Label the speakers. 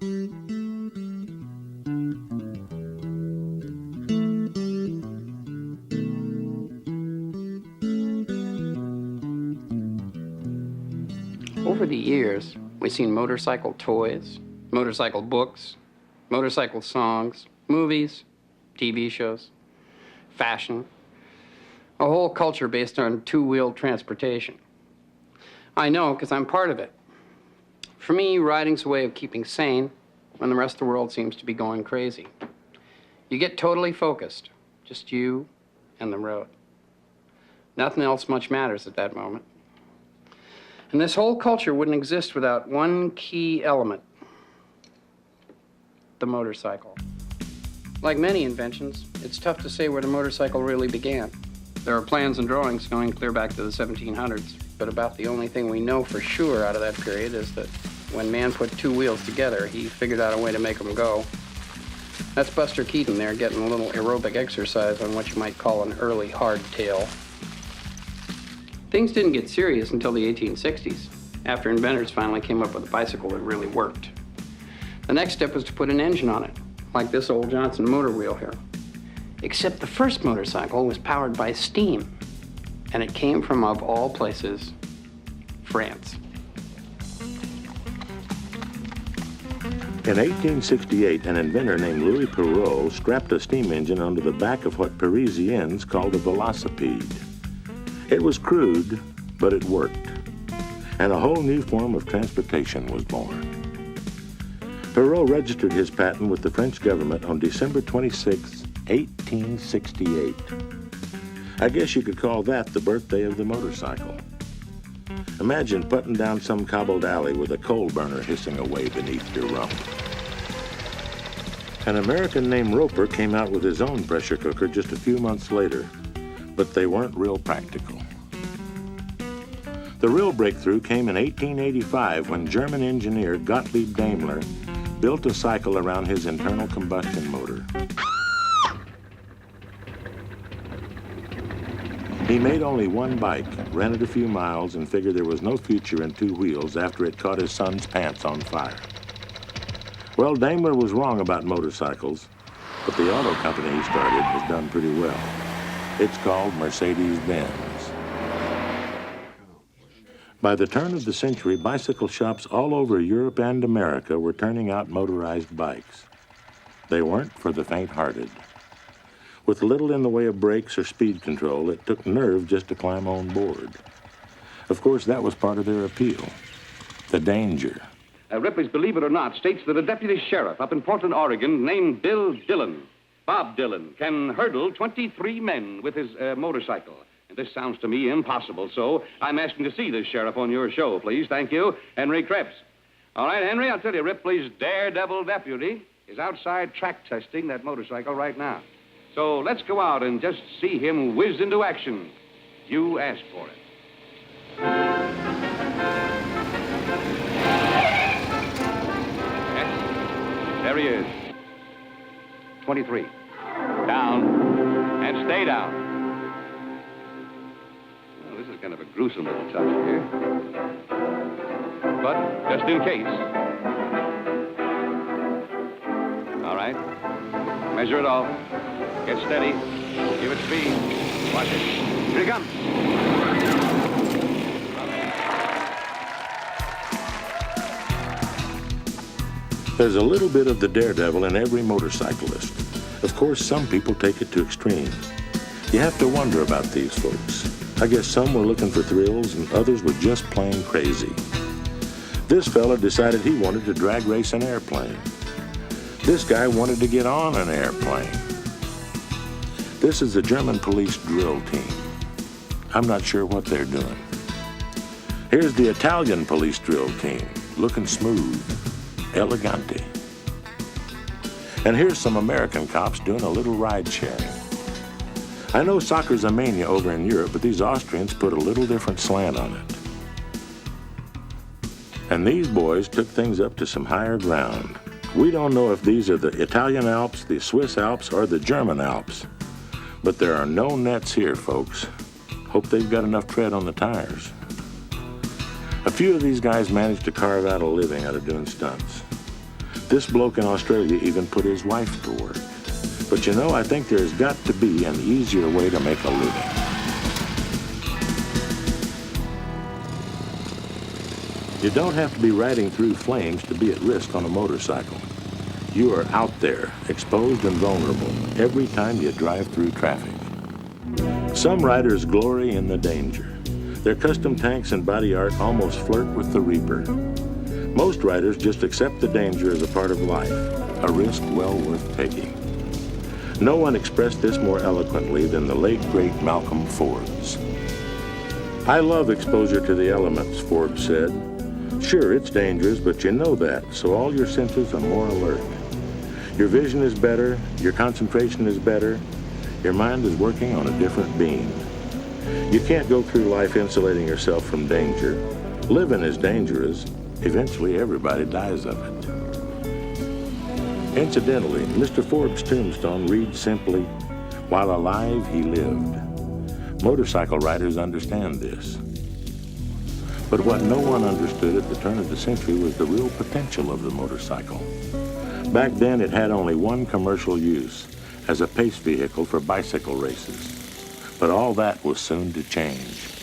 Speaker 1: Over the years, we've seen motorcycle toys, motorcycle books, motorcycle songs, movies, TV shows, fashion, a whole culture based on two-wheeled transportation. I know because I'm part of it. For me, riding's a way of keeping sane when the rest of the world seems to be going crazy. You get totally focused, just you and the road. Nothing else much matters at that moment. And this whole culture wouldn't exist without one key element: the motorcycle. Like many inventions, it's tough to say where the motorcycle really began. There are plans and drawings going clear back to the 1700s, but about the only thing we know for sure out of that period is that when man put two wheels together, he figured out a way to make them go. That's Buster Keaton there getting a little aerobic exercise on what you might call an early hardtail. Things didn't get serious until the 1860s, after inventors finally came up with a bicycle that really worked. The next step was to put an engine on it, like this old Johnson motor wheel here. Except the first motorcycle was powered by steam, and it came from, of all places, France.
Speaker 2: In 1868, an inventor named Louis Perrault strapped a steam engine onto the back of what Parisians called a velocipede. It was crude, but it worked, and a whole new form of transportation was born. Perrault registered his patent with the French government on December 26, 1868. I guess you could call that the birthday of the motorcycle. Imagine putting down some cobbled alley with a coal burner hissing away beneath your rump. An American named Roper came out with his own pressure cooker just a few months later, but they weren't real practical. The real breakthrough came in 1885 when German engineer Gottlieb Daimler built a cycle around his internal combustion motor. He made only one bike, rented a few miles, and figured there was no future in two wheels after it caught his son's pants on fire. Well, Daimler was wrong about motorcycles, but the auto company he started has done pretty well. It's called Mercedes-Benz. By the turn of the century, bicycle shops all over Europe and America were turning out motorized bikes. They weren't for the faint-hearted. With little in the way of brakes or speed control, it took nerve just to climb on board. Of course, that was part of their appeal, the danger.
Speaker 3: Ripley's Believe It or Not states that a deputy sheriff up in Portland, Oregon, named Bill Dillon, Bob Dillon, can hurdle 23 men with his motorcycle. And this sounds to me impossible, so I'm asking to see this sheriff on your show, please. Thank you, Henry Krebs. All right, Henry, I'll tell you, Ripley's daredevil deputy is outside track testing that motorcycle right now. So let's go out and just see him whiz into action. You asked for it. Yes, there he is. 23. Down. And stay down. Well, this is kind of a gruesome little touch here. But just in case. All right. Measure it off. Get steady. Give it speed. Watch it. Here he comes.
Speaker 2: There's a little bit of the daredevil in every motorcyclist. Of course, some people take it to extremes. You have to wonder about these folks. I guess some were looking for thrills and others were just plain crazy. This fella decided he wanted to drag race an airplane. This guy wanted to get on an airplane. This is the German police drill team. I'm not sure what they're doing. Here's the Italian police drill team, looking smooth, elegante. And here's some American cops doing a little ride sharing. I know soccer's a mania over in Europe, but these Austrians put a little different slant on it. And these boys took things up to some higher ground. We don't know if these are the Italian Alps, the Swiss Alps, or the German Alps. But there are no nets here, folks. Hope they've got enough tread on the tires. A few of these guys managed to carve out a living out of doing stunts. This bloke in Australia even put his wife to work. But you know, I think there's got to be an easier way to make a living. You don't have to be riding through flames to be at risk on a motorcycle. You are out there, exposed and vulnerable, every time you drive through traffic. Some riders glory in the danger. Their custom tanks and body art almost flirt with the Reaper. Most riders just accept the danger as a part of life, a risk well worth taking. No one expressed this more eloquently than the late, great Malcolm Forbes. "I love exposure to the elements," Forbes said. "Sure, it's dangerous, but you know that, so all your senses are more alert. Your vision is better, your concentration is better, your mind is working on a different beam. You can't go through life insulating yourself from danger. Living is dangerous. Eventually, everybody dies of it." Incidentally, Mr. Forbes' tombstone reads simply, "While alive, he lived." Motorcycle riders understand this. But what no one understood at the turn of the century was the real potential of the motorcycle. Back then, it had only one commercial use, as a pace vehicle for bicycle races. But all that was soon to change.